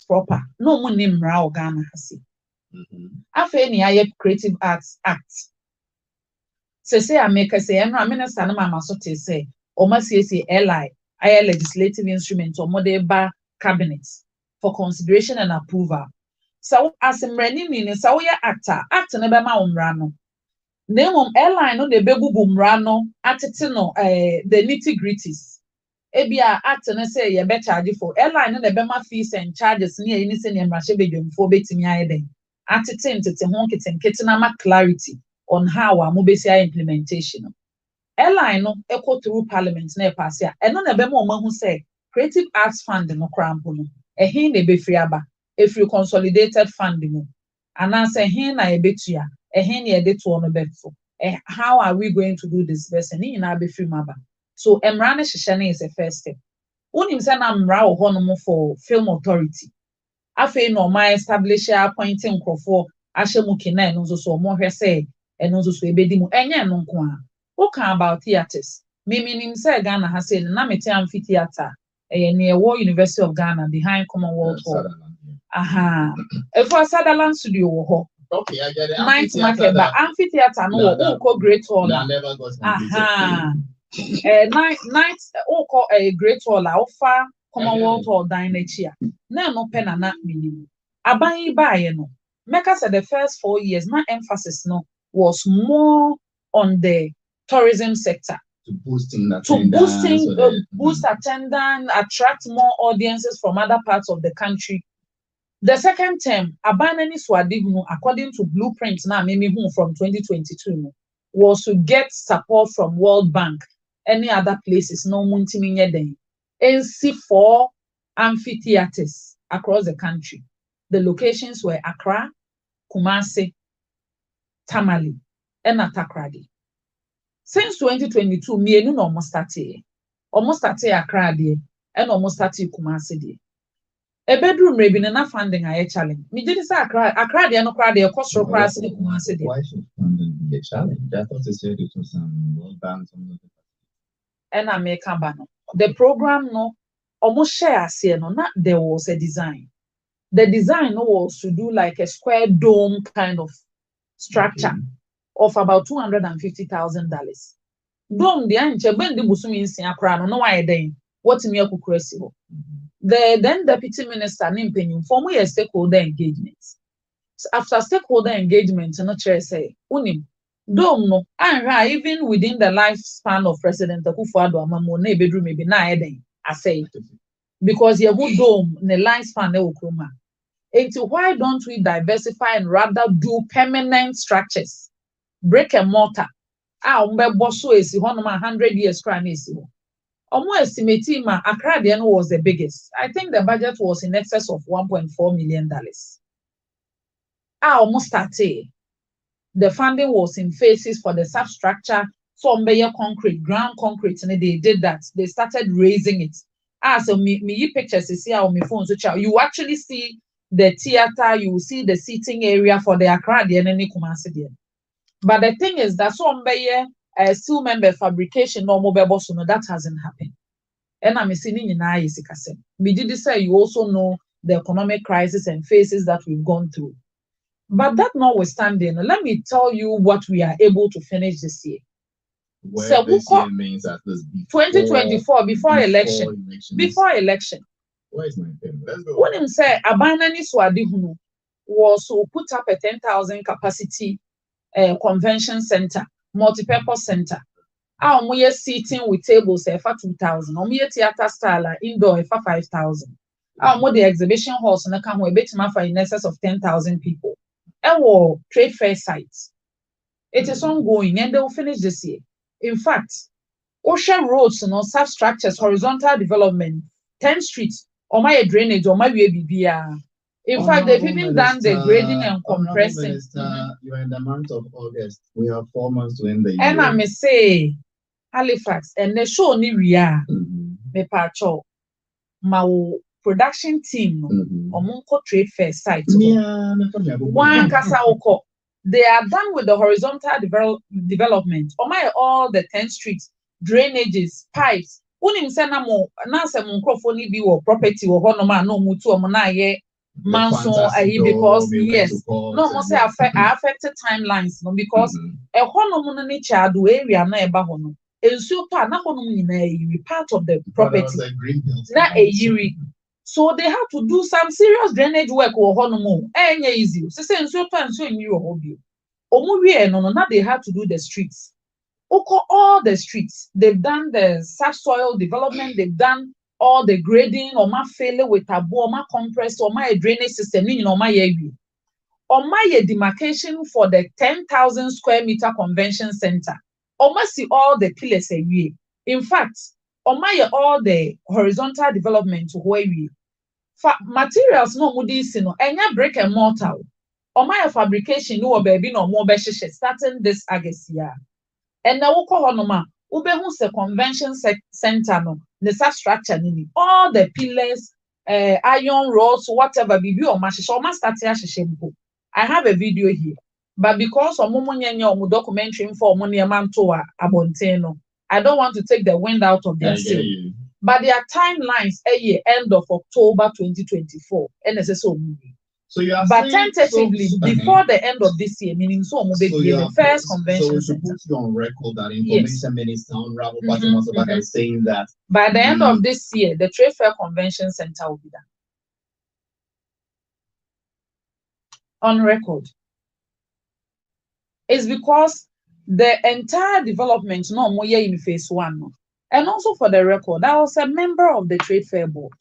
proper. No mo nim ra Ghana hasi. Afe ni aye Creative Arts Act. Say America say no minister no mama so te say o ma see LI aye legislative instrument or model ba cabinet for consideration and approval. So as mrani ni so ye actor act na be ma umra no. Na airline no de bebubu mra no atete no the nitty-gritties. Ebia act na say ye be charge for airline no de be ma fees and charges ni any say ni mrahye bedwamfo betimi aye den. Atete ntete ho nkete na ma clarity on how our mobile implementation. Airline no echo through parliament na pass ya. Eno na be ma omahu say Creative Arts Fund no krampo no. Ehin na be free aba. Efree consolidated fund mu. Anase hin na ebetua. Ehin na ede to no betfo. How are we going to do this best? Ni na be free maba. So emra na hihye is the first step. Unim say na mra wo ho no for film authority. Afi no my establish appointing nkrofo ahye mu kina no so mo hwe say eno so ebedi mu enye no nko a. Who can about theaters? Meaning say Ghana has said na mete amphitheater near War University of Ghana behind Commonwealth Hall. Aha. If for Sutherland Studio ho. Okay, I get it. Night market but amphitheater no wo ko Great Hall. Aha. Night wo ko Great Hall ofa Commonwealth Hall dan na chi a. Na no pe na na minimum. Aban baaye no. Meka said the first 4 years my emphasis no was more on the tourism sector. To boost attendance, attract more audiences from other parts of the country. The second term, Abanani Swadihunu, according to blueprint now, maybe from 2022, was to get support from World Bank, any other places, no muntiminye den. NC4 amphitheaters across the country. The locations were Accra, Kumasi, Tamale, and Takoradi. Since 2022, mienu no almost started Accra de, and almost started Kumasi de. A bedroom maybe na funding a challenge. Me did say Accra de no crowd de cost ro class in Kumasi de. Why should funding be a challenge? I thought they said it was World Bank. And I make a banner. The program no almost share no not there was a design. The design was to do like a square dome kind of structure. Okay. Of about $250,000. Dom the anche ben the busumi nsi akra no why den what me akukurasi ho. The then deputy minister nimpenyin for mo stakeholder engagement. So after stakeholder engagement no chair say unim dom no anhwa even within the lifespan of President Akufo-Addo amamo na ebedru maybe na den asay because ye who dome the lifespan e okroma. Enti why don't we diversify and rather do permanent structures? Brick and mortar. Bosso is 100 years cranesi. Almost estimating my Accra was the biggest. I think the budget was in excess of $1.4 million. Almost started. The funding was in phases for the substructure, some concrete, ground concrete, and they did that. They started raising it. So me pictures is here on my phone. So you actually see the theater, you will see the seating area for the Accra and Kumasi. But the thing is that some steel member fabrication no mobile so no that hasn't happened. And I'm seeing in Isikase. Me did say you also know the economic crisis and phases that we've gone through. But that notwithstanding, let me tell you what we are able to finish this year. So this year means that this 2024 before election. Before election. Where is my pen? Let's go. When him say Abanani Swadihunu was to put up a 10,000 capacity convention center, multi-purpose center. We seating with tables for 2,000. We theater style indoor for 5,000. The exhibition halls na come we bet for in excess of 10,000 people. Our trade fair sites. It is ongoing and they will finish this year. In fact, ocean roads, substructures, horizontal development, 10 streets, or my drainage, or my BBR. In fact, they've even done the grading and compressing. Minister, you are in the month of August. We have 4 months to end the year. And I may say, Halifax, and the show ni ria me pacho my production team omonko trade fair site. One kasa oko. They are done with the horizontal development. All the 10 streets, drainages, pipes. Unim se na mo na se mo nkrofo ni bi wo property wo ho no ma no mutu o mo na ye Manso because yes, no more say affected timelines no because a honomun ni chadu area na eba hono. Ensuo pa na honom nyina part of the property. Na a yiri. So they have to do some serious drainage work or honomo. Enye easy. So say ensuo pa ensuo nyiri o hobby. Omu wie no na they had to do the streets. Oko all the streets. They've done the subsoil development, they've done all the grading, or my failure with a or my compressed, or my drainage system, or my demarcation for the 10,000 square meter convention center. Or my see all the pillars a year. In fact, or my all the horizontal development where we materials no mudis no enya brick and mortar. Or my fabrication no baby no more starting this August year. And now honoma ubehu se convention center no the structure nini all the pillars iron rods whatever bibi o ma start mpo. I have a video here but because omomo nyanya omo documentary for omo niam nto a abonten no I don't want to take the wind out of their sail but their timelines end of October 2024 NSSO movie. So you are but saying, tentatively before the end of this year, meaning so the first convention center. So put you on record that information yes. Minister Honorable Fatima is saying that by the end of this year, the Trade Fair Convention Center will be done. On record. It's because the entire development no more in phase 1. No. And also for the record, I was a member of the Trade Fair Board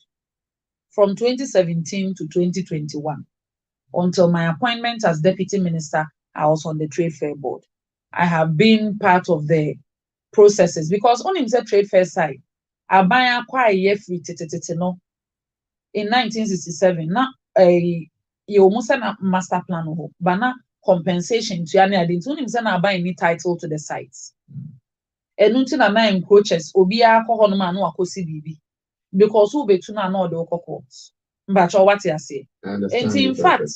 from 2017 to 2021. Until my appointment as Deputy Minister, I was on the Trade Fair Board. I have been part of the processes because on the Trade Fair side, I buy quite a free no. In 1967, na you almost a master plan but na compensation to any I didn't na buy any title to the sites. And until na encroaches, obi alcohol man no akosi bibi because who be tuna no the courts. But what you say? And in fact,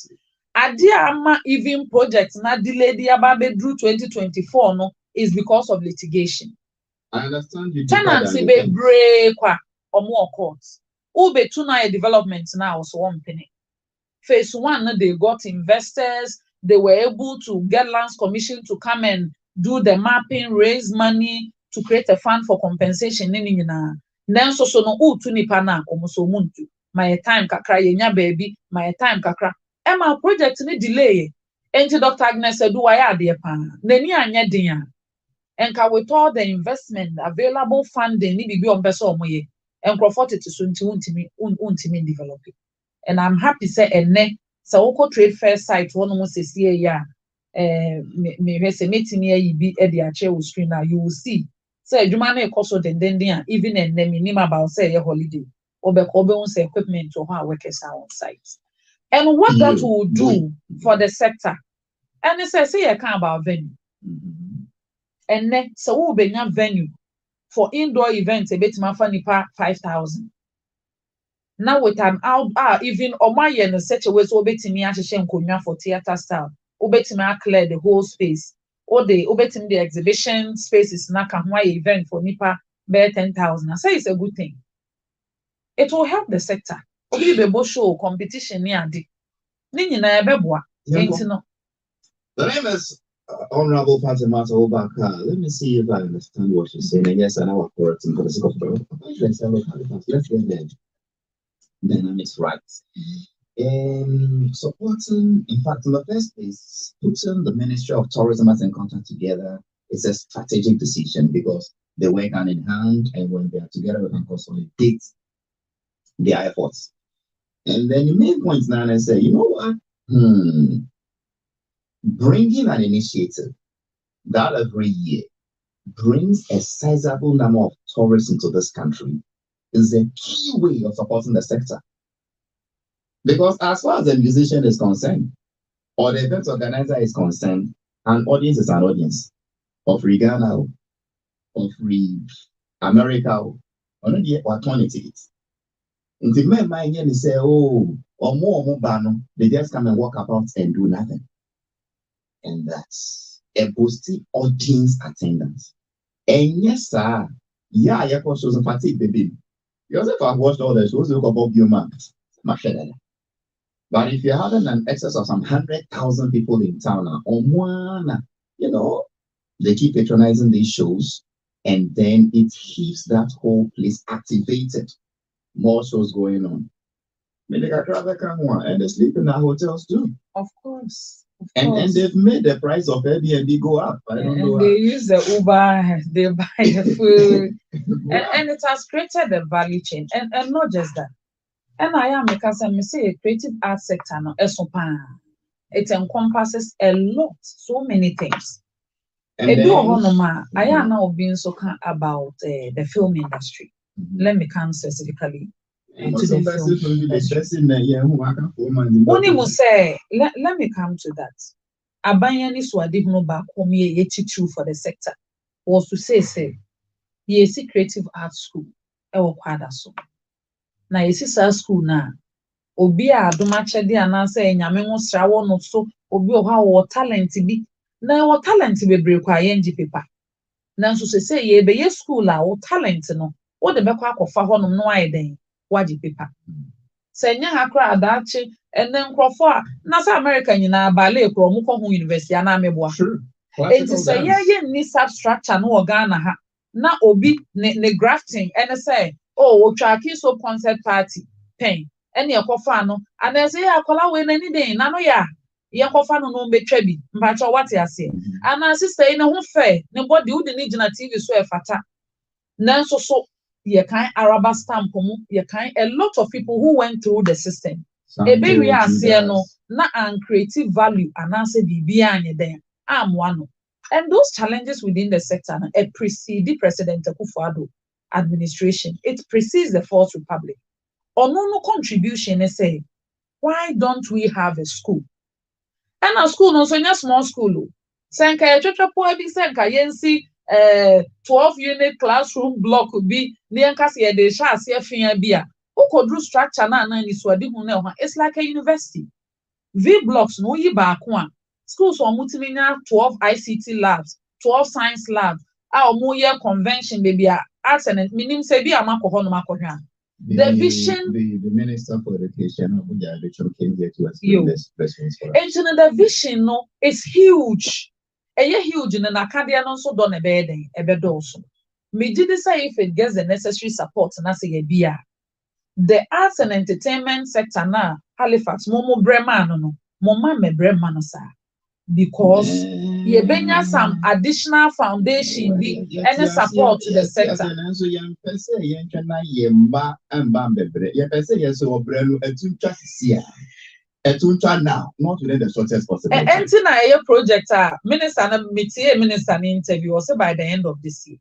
Adiama even project na delayed Ababe drew 2024 no is because of litigation. I understand you. Tenancy be break or more courts. Ube tuna development now so one penny. Phase 1 they got investors, they were able to get lands commission to come and do the mapping, raise money to create a fund for compensation. Then so no utu nipa na omuso muntu. My time kakra yenya baby, my time kakra. Emma project ni delay. Enti Dr. Agnes Edu waya ade pa. Nani anya din a. Enka with all the investment available funding ni bibi on pese omoye. Enkrofo tete so nti untimi develop. And I'm happy say enne sa woko trade fair site wono mo sesie ya me hwese metimi ayi bi e de ache wo screen na you will see. Say adwuma na ekoso den a even enne minim about say holiday. Say equipment to how workers are on site. And what that will do for the sector. And it says, say, I can't about venue. And then, so we'll be a venue for indoor events, a bit my funny part 5,000. Now, with an out, even on my end, in such a way, so betting me actually for theater style, obetting me clear the whole space, or the obetting the exhibition spaces, Naka, why event for Nipa, bear 10,000. I say it's a good thing. It will help the sector. Obi bebo show competition ni ade. Ni nyina ebeboa. Enti no. The name is Honorable Fatima Obaka. Let me see if I understand what she's saying. And yes, I know for it for the sake of the let's get the dynamics right. Supporting, in fact, in the first place, putting the Ministry of Tourism as in contact together is a strategic decision because they work hand in hand, and when they are together, we can consolidate their efforts. And then you make points now and say, you know what? Bringing an initiative that every year brings a sizable number of tourists into this country is a key way of supporting the sector. Because as far as the musician is concerned, or the event organizer is concerned, an audience is an audience of Ghana, of America, or not yet, or 20 tickets. And the men might hear me say, oh, or more banner, they just come and walk about and do nothing. And that's a boosting audience attendance. And yes, sir, yeah, I have shows of fatigue, baby. You also have watched all the shows, look above your marks. But if you're having an excess of some 100,000 people in town, or one, they keep patronizing these shows, and then it keeps that whole place activated. More shows going on. And they sleep in our hotels too. Of course. And they've made the price of Airbnb go up. I don't know. They use the Uber, they buy the food, and it has created the value chain. And not just that. And I am because I say a creative art sector no it encompasses a lot, so many things. I am now being so about the film industry. Let me come specifically into the film industry. Let me come to that. Abayani swadi huno ba komi yeti true for the sector was to say yesi creative art school ewo kwada so. Na yesi sa school na obi a adomache de ananse enyame ho sra wo no so obi o ha wo talent bi na wo talent bebre kwa yenji paper na so say ye be ye school a wo talent no wo de bekwa akofa ho no no ayeden waji paper senya ha kra adachi ene nkrofo a na sa America nyina bale ekro mu ko ho university ana meboa enti say ye ni substructure no organa ha na obi ne grafting ene say wo tracking so concert party pen ene ekofa no ana say akola we nani den na no ya ye kofa no no betwa bi mpacho wate ase ana sister ene ho fe ne body udi ni gina TV so e fata nanso so ye kan araba stamp mu ye kan a lot of people who went through the system ebe wi ase no na an creative value ana say bibia anye den amwa no. And those challenges within the sector precede President Akufo-Addo administration. It precedes the Fourth Republic. No contribution is say, why don't we have a school? And a school no so a small school. Senka yechochopo ebi senka yensi 12-unit classroom block be niankasi de sha ase afia bia. Ukodru structure na ni swadi hu na ho. It's like a university. V blocks no yi ba ko a schools for multimedia 12 ICT labs, 12 science labs. Omo year convention baby arts and minim say bi amakoho no makohwa. The vision the Minister for Education Abuja came here to explain this questions for us. And the vision no is huge. Huge in an academia no so don ebeden ebedoso. Me did say if it gets the necessary support na say bia. The arts and entertainment sector na Halifax momo brema no moma me brema no sa. Because ye benya some additional foundation be any support to the sector. So young person yen na yemba amba bebre. Ye person yes so brenu etuncha sia. Etuncha now, not within the shortest possible time. Enti na ye project minister na metie minister ni interview also by the end of this year.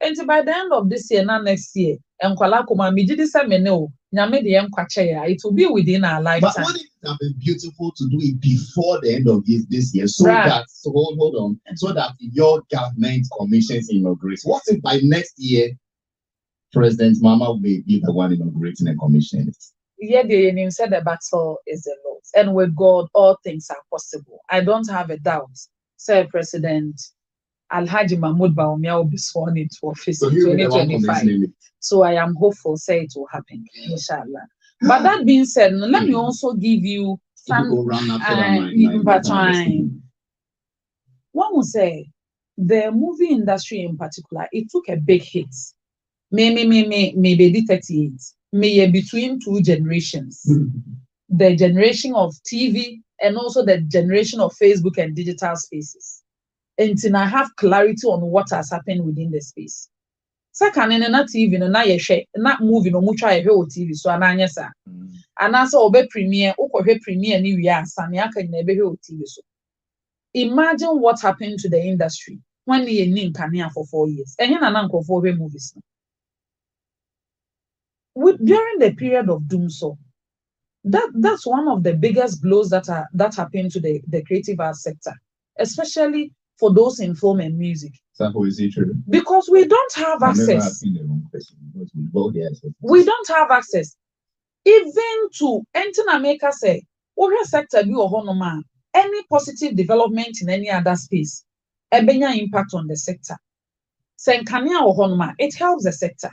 Enti by the end of this year na next year enkwala koma mejidi se mene o nyame de enkwache ya it will be within our lifetime. But wouldn't it have been beautiful to do it before the end of this year so that hold on so that your government commissions inaugurates? What if by next year President Mama will be the one inaugurating and commissioning it? Yeah, the name said the battle is the Lord's, and with God all things are possible. I don't have a doubt. Sir President Alhaji Mahmoud Bawumia will be sworn into office in 2025. So I am hopeful, say it will happen, inshallah. But that being said, let me also give you some time. One will say the movie industry in particular, it took a big hit. Maybe 38. Maybe between two generations. The generation of TV and also the generation of Facebook and digital spaces. Until I have clarity on what has happened within the space. Second, in na TV, no na ye not movie no much I hear TV, so ananya sa. And also obe premiere, okohe premiere ni wi asa ne aka na ebe hear TV so. Imagine what happened to the industry when ye ni nkania for 4 years. Ehia na na nkofo we movies no. During the period of doom so, that's one of the biggest blows that happened to the creative arts sector, especially for those in film and music. So is it true? Because we don't have access. We don't have access. Even to enter America say, what sector be or any positive development in any other space, ebenya impact on the sector. Senkania or honoma, it helps the sector.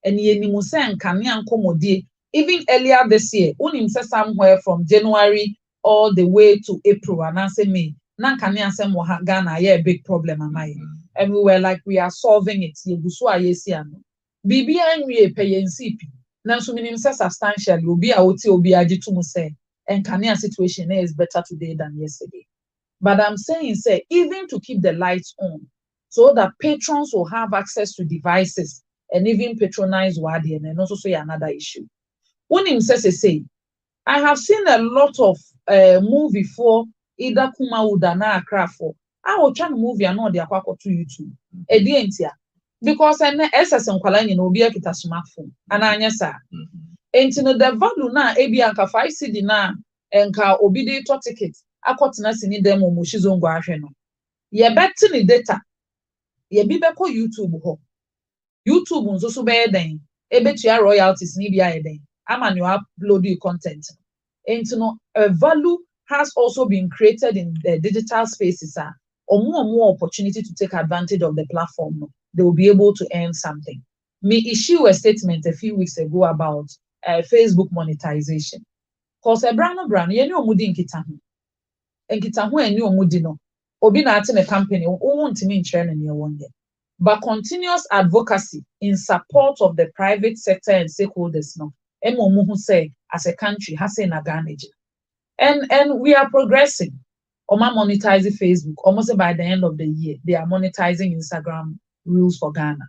And ye ni musen kania nkomodie even earlier this year, unim say somewhere from January all the way to April, and I say me, Nankani say Ghana, yeah, a big problem am I. And we were like, we are solving it. Bibi anwie pay NCP. Nanso minim say substantially obi a oti obi agitumu say and Kenya situation is better today than yesterday. But I'm saying say even to keep the lights on so that patrons will have access to devices and even patronize Wadi, and also say another issue. Unim say I have seen a lot of movie for either Kumauda na Accra for. I will try to movie and not the aqua to YouTube. Edientia. Because I SS nkwala nyina obi akita smartphone ana anya sa enti no the value na ebi anka 5 cedi na enka obi dey to ticket akotena sini dem mo shizongo ahwe no ye beti ni data ye bi beko YouTube ho YouTube nso so be den ebetua royalties ni bia ye den ama you upload your content enti no a value has also been created in the digital spaces or more opportunity to take advantage of the platform. They will be able to earn something. Me issue a statement a few weeks ago about Facebook monetization. Cause a brand yeni omudi nkitahu. Nkitahu eni omudi no. Obi na ati me company, won't mean churn in your one year. But continuous advocacy in support of the private sector and stakeholders no. Emo muhu say as a country has an advantage. And we are progressing. Oma monetizing Facebook. Almost by the end of the year, they are monetizing Instagram Reels for Ghana.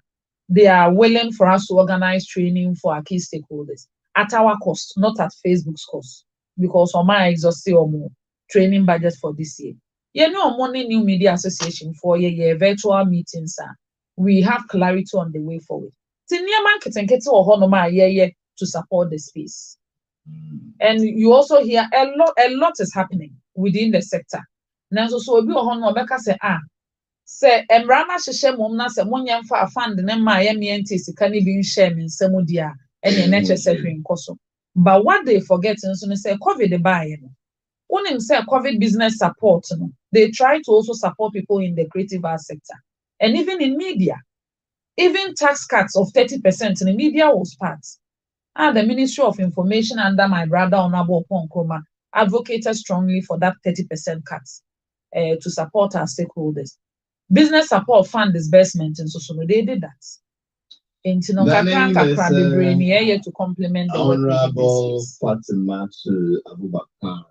They are willing for us to organize training for our key stakeholders at our cost, not at Facebook's cost, because Oma exhausted more training budget for this year. You know, Money New Media Association for your virtual meetings. We have clarity on the way forward. Tinia marketing to support the space. And you also hear a lot is happening within the sector. Now, so obi ohono obeka say emra na hyehye mom na say monye mfa fund ne ma ye mienti sika ne bi nhye me nsemu dia ene na chese hwenkoso. But what they forget nso ne say COVID buy no. Unim say COVID business support no. They try to also support people in the creative arts sector. And even in media, even tax cuts of 30% in the media was part. The Ministry of Information under my brother Honorable Nkrumah advocated strongly for that 30% cuts to support our stakeholders. Business support fund disbursement and so they did that. To complement the Honorable Fatima to Abubakar.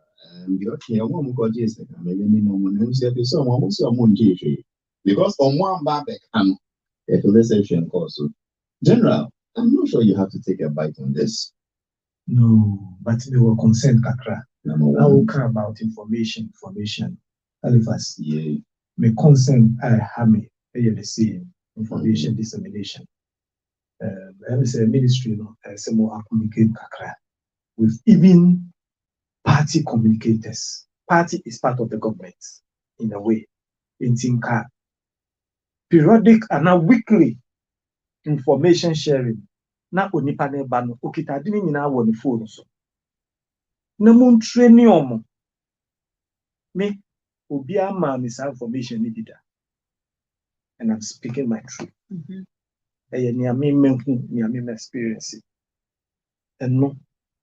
Because on one back General, I'm not sure you have to take a bite on this. No, but they were concerned, Kakra. I will care about information. Halifax, yeah. My concern, I have me, the same information dissemination. I say ministry, some more communicate Kakra with even party communicators. Party is part of the government in a way. In Tinka, periodic and now weekly information sharing. Na onipa ne ba no okita de nyina wo ne phone so na mun training omo me obi ama me some information ni dida and I'm speaking my truth ni am experience and no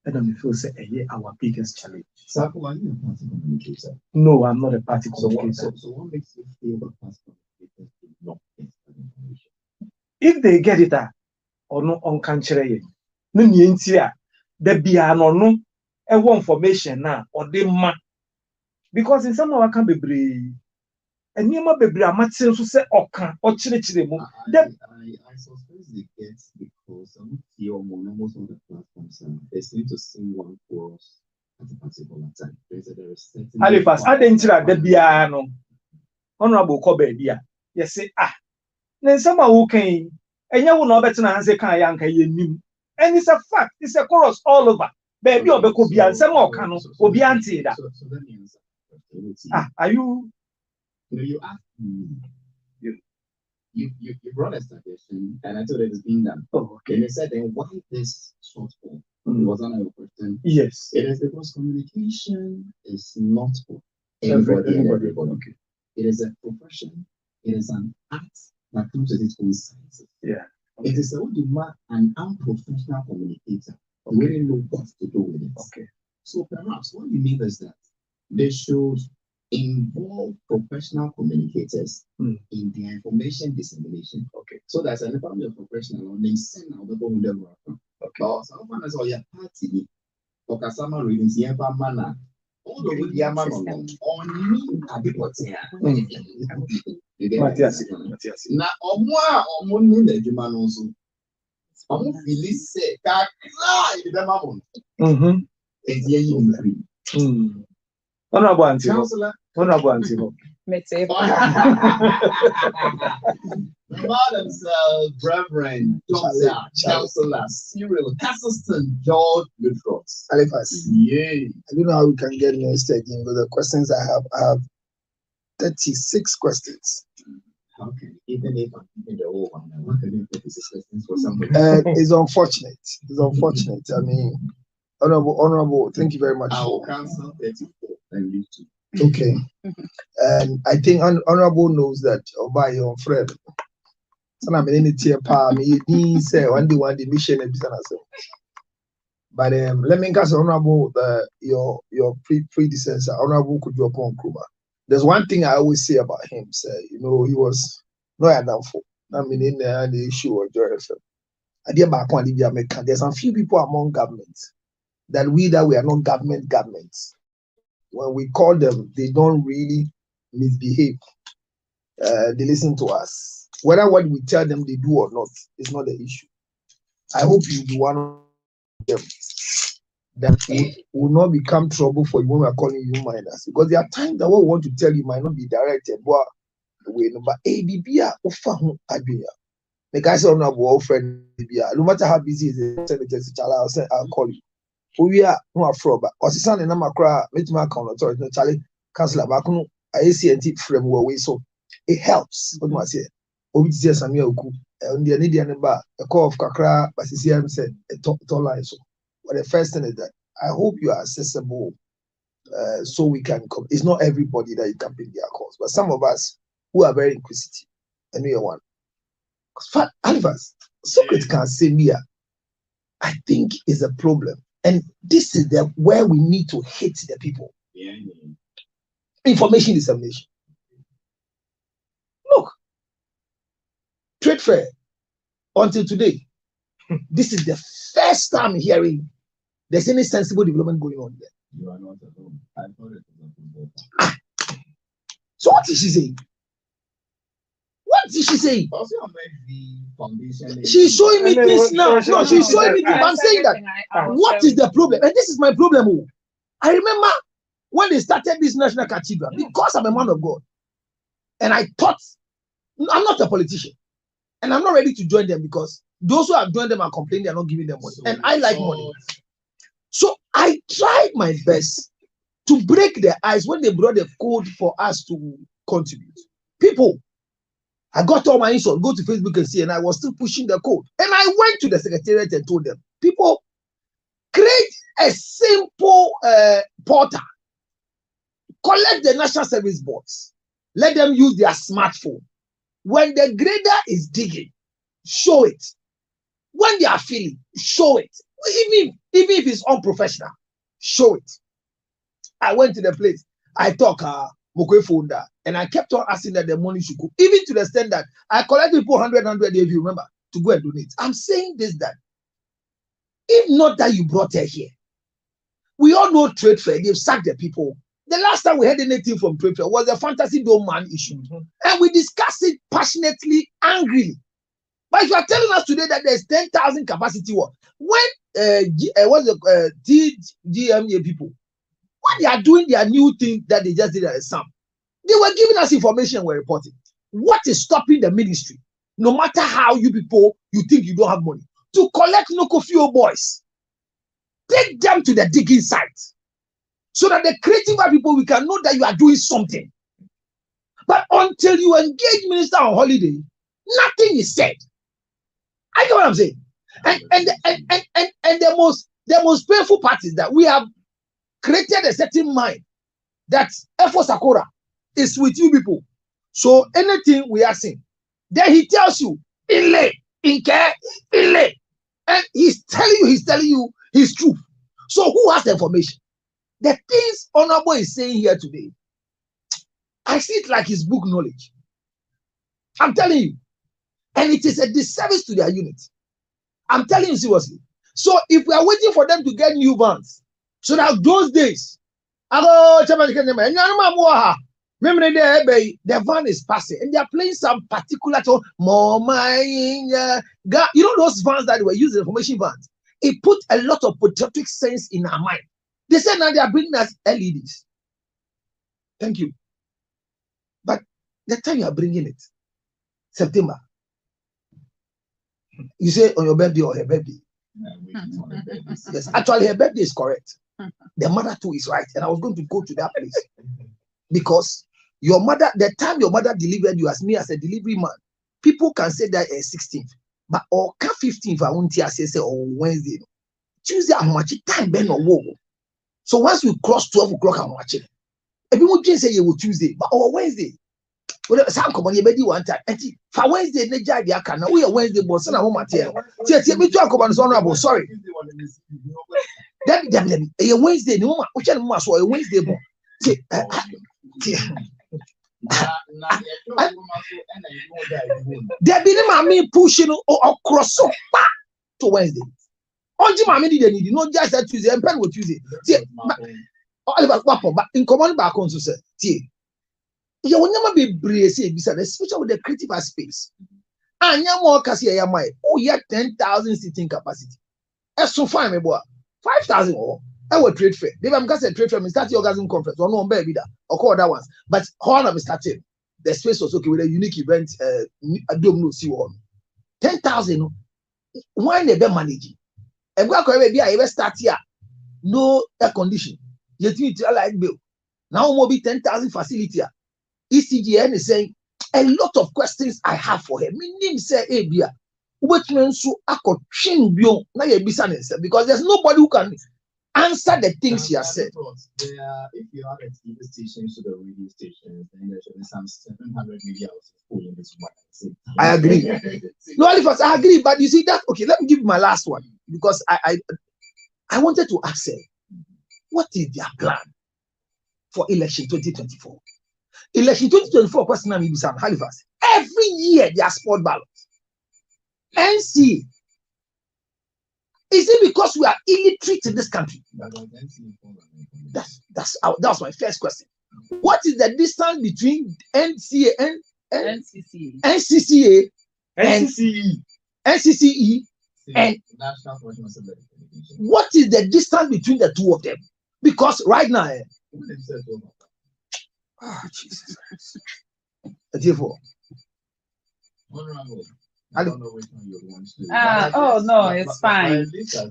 and I feel say our biggest challenge. So are you a party communicator? No, I'm not a party communicator. So what makes you feel that party communicators do not get that information? If they get it or no on country no nientia there be no information na or they ma because in some of our can be and you might be amateur so say oka or chire mu I suspect they get because most of the platforms they seem to sing one chorus at a particular time. There is certain Halifax adentra there be no honorable Kobe yes say then some who can and you will not bet na hanse kan ya nka yenim and it's a fact, it's a chorus all over baby obeko bia nsem oka no obi anti da so that means are you you asked you brought a suggestion and I told it is being done. Okay. And you said then why this shortfall? It was not your question. Yes, it is because communication is not for everybody and everybody. Okay. It is a profession, it is an art that comes with its own science. Yeah. Okay. It is an unprofessional communicator We didn't know what to do with it. Okay. So perhaps what you mean is that they should involve professional communicators in their information dissemination. Okay. So that's an important professional. They send out the phone them. Okay. So someone has all your party or customer readings here by manner. All the way the man on me at the hotel. Matthias. Now, or moon the man also. Phyllis said, "Cry the mamon." And here you free. Honorable Antimo. Madam Reverend Dr. Chancellor Cyril Castleton George Lutros. Alifas. Yay. I don't know how we can get next again, but the questions I have 36 questions. Okay, even if I'm in the whole one, what can you 36 questions for somebody? It's unfortunate. It's unfortunate. I mean, honorable, thank you very much. I will cancel 34 and leave 2. Okay. And I think honorable knows that by your friend. So I'm in the tier pa me say one day mission and business. But let me ask honorable your predecessor, honorable Kudjopon Nkrumah. There's one thing I always say about him, say, he was not downfall. I mean in the issue of Joy FM. There's some few people among governments that we are not governments. When we call them, they don't really misbehave. They listen to us. Whether what we tell them they do or not is not the issue. I hope you be one of them that will not become trouble for you when we are calling you minors. Because there are times that what we want to tell you might not be directed. But ABB the guy said, "No, friend, no matter how busy it is, I'll call you." We are no fraud, but or son and Namakra, make my account authority, no Charlie, Councillor Bakuno, IACNT frame way. So it helps. What was it? Obviously, Samuel Ku, and the Indian bar, a call of Kakra, but CCM said a top line. So, but the first thing is that I hope you are accessible so we can come. It's not everybody that you can pick their calls, but some of us who are very inquisitive, and we are one. Because Alivas, Socrates can say, Mia, I think is a problem. And this is where we need to hit the people. Yeah. Information dissemination. Look, trade fair until today. This is the first time hearing there's any sensible development going on there. You are not alone. I thought it was a So what is she saying? What is she saying? Also, the foundation. She's showing me this now. No, she's showing me this. I'm saying that. What is the problem? And this is my problem. I remember when they started this national cathedral, because I'm a man of God, and I thought I'm not a politician, and I'm not ready to join them because those who have joined them are complaining they're not giving them money, and I like money. So I tried my best to break their ice when they brought the code for us to contribute. People, I got all my insult, go to Facebook and see, and I was still pushing the code. And I went to the secretariat and told them, people, create a simple portal. Collect the National Service Boards. Let them use their smartphone. When the grader is digging, show it. When they are filling, show it. Even if it's unprofessional, show it. I went to the place. I talk Mokwe and I kept on asking that the money should go, even to the extent that I collected people 100 if you remember, to go and donate. I'm saying this, that if not that you brought her here, we all know trade fair, they've sacked the people. The last time we had anything from trade fair was the Fantasy Dome man issue. And we discussed it passionately, angrily. But if you are telling us today that there's 10,000 capacity, when GMA people, when they are doing their new thing that they just did at SAM, they were giving us information, we're reporting. What is stopping the ministry, no matter how you people, you think you don't have money, to collect Nokofio boys, take them to the digging site, so that the creative people, we can know that you are doing something. But until you engage minister on holiday, nothing is said. I know what I'm saying. And the most painful part is that we have created a certain mind that Efo Sakura is with you people. So anything we are saying, then he tells you, Ile, Inke, Ile. And he's telling you, his truth. So who has the information? The things Honorable is saying here today, I see it like his book knowledge. I'm telling you. And it is a disservice to their unit. I'm telling you seriously. So if we are waiting for them to get new vans, so that those days, the van is passing and they are playing some particular tone. You know those vans that were used, information vans. It put a lot of patriotic sense in our mind. They said now they are bringing us LEDs. Thank you. But the time you are bringing it, September, you say on your birthday or her birthday. Yes, actually her birthday is correct. The mother too is right. And I was going to go to that place. Because your mother, the time your mother delivered you as me as a delivery man, people can say that 16th. But or 15th, I won't say on Wednesday. Tuesday, I'm watching time Ben or whoa. So once we cross 12 o'clock, I'm watching. If you would say you will Tuesday, but or Wednesday. Well, some come on your bed one time. And for Wednesday, they judge your can. We are Wednesday, but son of home at here. Me to come on honorable. Sorry. Then a Wednesday, no one, which one was a Wednesday. There be me pushing or cross to Wednesday. On Jimmy didn't need not just that Tuesday and pen with Tuesday. But in command back on to say, you will never be brave, especially with the creative space. And you more Cassia, my oh, yeah, 10,000 seating capacity. That's so fine, my boy. 5,000 or I will trade fair. They have got a trade fair, we start the orgasm conference or no baby that or call that ones. But how am I starting? The space was okay with a unique event. I don't know, see one 10,000. Why never managing? And we are going to be start here. No air condition. You need to like bill. Now more be 10,000 facility. ECGN is saying a lot of questions I have for him. My name say Abia. Which means so I could change beyond now your business because there's nobody who can answer the things he has said. If you add a TV station to the radio station, then there's some 700 media in this one. I agree. No, I agree, but you see that okay, let me give you my last one because I wanted to ask her, what is their plan for election 2024? Election 2024 question I'm Halifax. Every year they are sport ballots. NC. Is it because we are illiterate in this country? That's my first question. What is the distance between NCA and NCCA and NCCE and what is the distance between the two of them? Because right now, Jesus. Therefore, I don't know which one you want to. Oh no, it's fine. At least I'm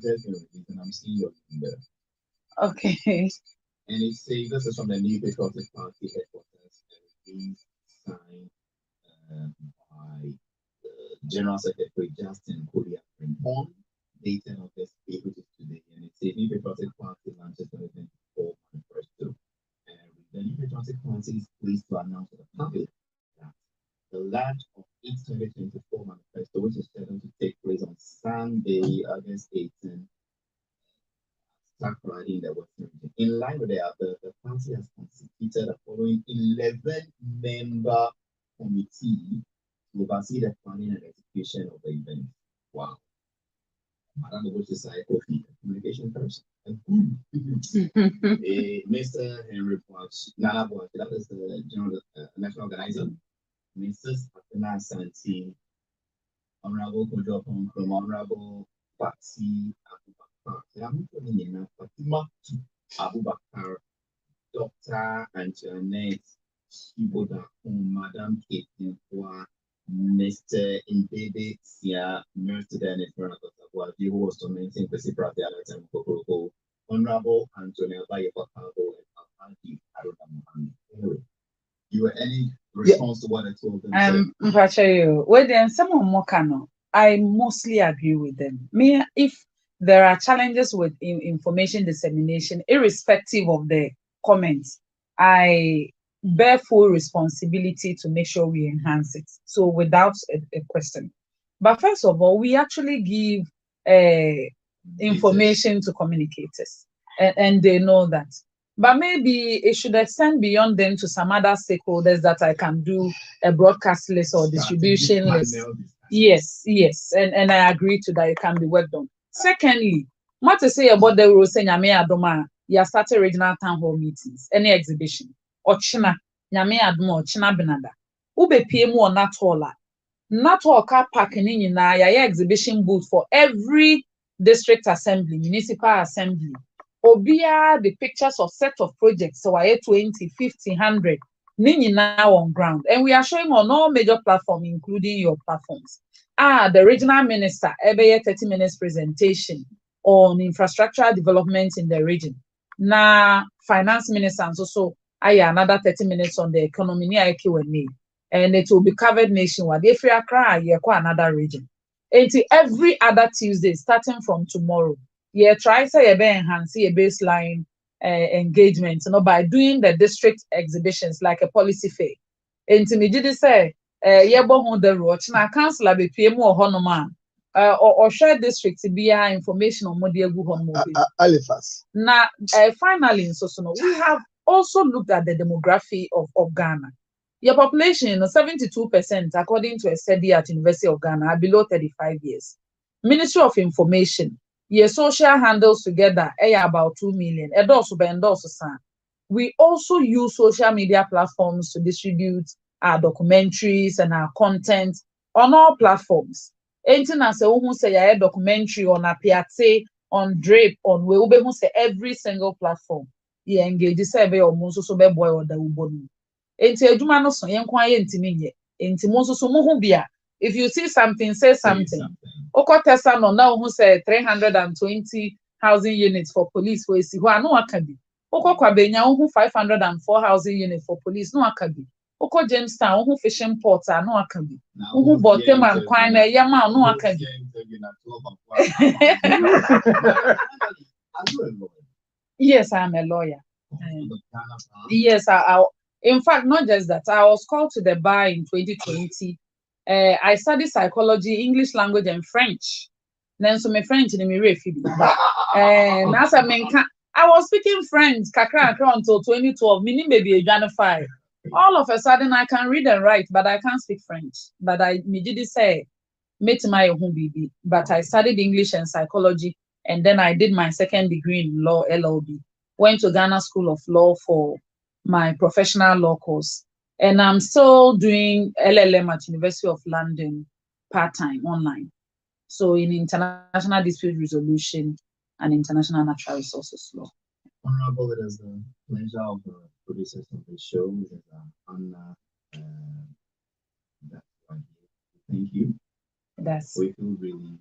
seeing your there. Okay. And it says this is from the New Patriotic Party headquarters and being signed by General Secretary Justin Kodia on the 10th of this week, which is today. And it says New Patriotic Party launches 2024 manifesto. And the New Patriotic Party is pleased to announce to the public that the launch of its 2024 manifesto, which is scheduled to take place on Sunday, August 18th, in the Western region. In line with the party has constituted the following 11-member committee to oversee the planning and execution of the event. Wow. Madam Bush is a communication person. Mr. Henry Bush, Nana Bush, that is the general national organizer. Mrs. Athena Santi, Honorable Kojo Pongrom, Honorable Patsy Abubakar, Fatima Abubakar, Dr. Antoinette Shiboda, Madam Kate Nkwa, Mr. Mbebe Sia, Mr. Dennis Marakotawa, who was tormenting Presidency at the time of Honorable Antonia Bayapakago, and Alhaji Haruna Mohammed. You were any response to what I told them? When someone more can, I mostly agree with them. Me, if there are challenges with information dissemination, irrespective of the comments, I bear full responsibility to make sure we enhance it. So without a question. But first of all, we actually give information to communicators, and they know that. But maybe it should extend beyond them to some other stakeholders that I can do a broadcast list or distribution list. Yes, and I agree to that. It can be worked on. Secondly, what to say about the rules saying Nyame Adoma, you started regional town hall meetings, any exhibition, or China, Nyame Adoma, China Benada, Ube PM or not all car parking in na exhibition booth for every district assembly, municipal assembly. Obia the pictures of set of projects, so I 20, 50, 100, nini now on ground. And we are showing on all major platforms, including your platforms. The regional minister, every 30 minutes presentation on infrastructural development in the region. Na finance minister and so another 30 minutes on the economy near Q&A. And it will be covered nationwide. If you are crying, you are another region. Until every other Tuesday, starting from tomorrow, try say enhance a baseline engagement, by doing the district exhibitions like a policy fair. Until me did say, on the road, na council be PM or honoma, or share district to be information on Modiagu Alifas. Now, finally, we have also looked at the demography of Ghana. Your population, 72%, according to a study at University of Ghana, are below 35 years. Ministry of Information, your social handles together, about 2 million. We also use social media platforms to distribute our documentaries and our content on all platforms. Anything as a documentary on a piazza, on Drape, on we say every single platform. You engage the survey or so be boy or the ubonu. Enti adwuma no so yen kwa ye ntimi nye enti mo so mo hu bia if you see something say something okotesa no na hu say 320 housing units for police for esi ho anu aka bi okokwa benya hu 504 housing units for police no aka bi okọ Jamestown hu fishing port anu aka bi hu Botem and Kwan na yama anu aka bi. Yes, I'm a lawyer. Yes, in fact, not just that. I was called to the bar in 2020. I studied psychology, English language, and French. Then so my French in my refugee. And as I was speaking French, kakra until 2012, meaning maybe a 5. All of a sudden, I can read and write, but I can't speak French. But I did say, but I studied English and psychology, and then I did my second degree in law, LLB. Went to Ghana School of Law for my professional law course, and I'm still doing LLM at University of London part-time online. So in international dispute resolution and international natural resources law. Honorable, it is a pleasure of the producers of the show. It is an honor. Thank you. We feel really